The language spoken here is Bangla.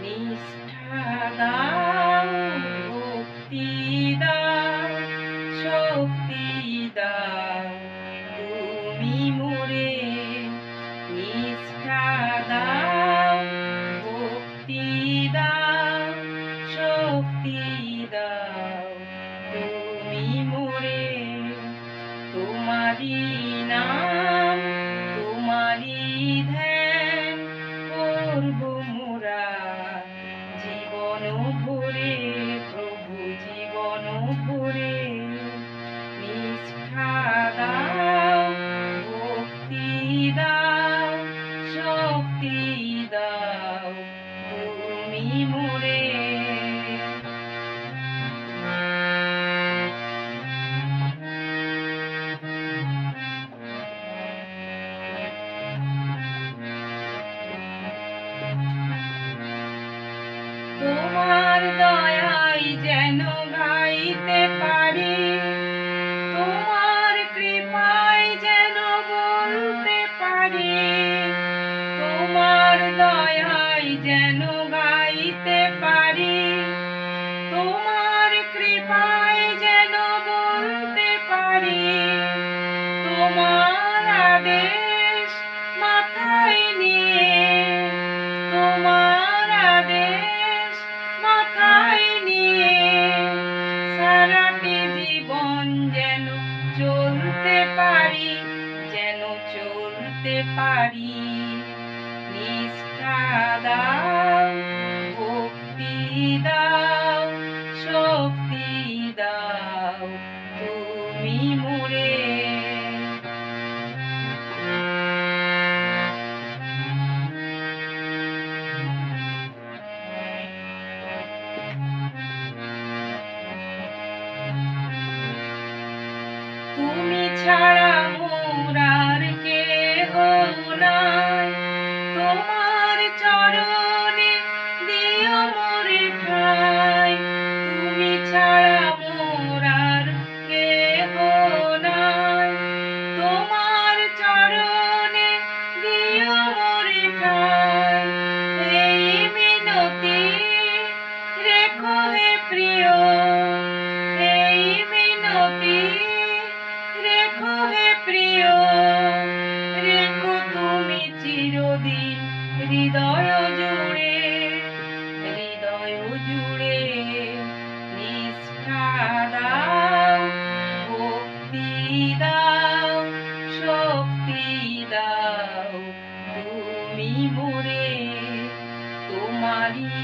নিষ্ঠা দাও, ভক্তি দাও, শক্তি দাও তুমি মোরে। নিষ্ঠা দাও, ভক্তি দাও, শক্তি দাও তুমি মোরে। তোমারি নাম, তোমারি ধ্যান করব মোরা জীবন ভরে, প্রভু জীবন ভরে। নিষ্ঠা দাও, ভক্তি দাও, শক্তি দাও তুমি মোরে। তোমার দয়ায় যেন গাইতে পারি, তোমার কৃপায় যেন বলতে পারি। তোমার দয়ায় যেন গাইতে পারি, তোমার কৃপায় যেন বলতে পারি। তোমার আদেশ মাথায় নিয়ে, তোমার আদেশ মাথায় নিয়ে সারাটি জীবন যেন চলতে পারি, যেন চলতে পারি। নিষ্ঠা দাও, ভক্তি দাও, শক্তি দাও তুমি মোরে। তুমি ছাড়া মোর আর কেহ নাই, তোমার চরণে দিও মোরে ঠাই। তুমি ছাড়া মোর আর কেহ নাই, তোমার চরণে দিও মোরে ঠাই। এই মিনতি রেখো হে প্রিয়, এই মিনতি রেখো হে প্রিয়। রেখো তুমি চিরদিন হৃদয় জুড়ে, হৃদয় জুড়ে। নিষ্ঠা দাও, ভক্তি দাও, শক্তি দাও তুমি মোরে। তোমারি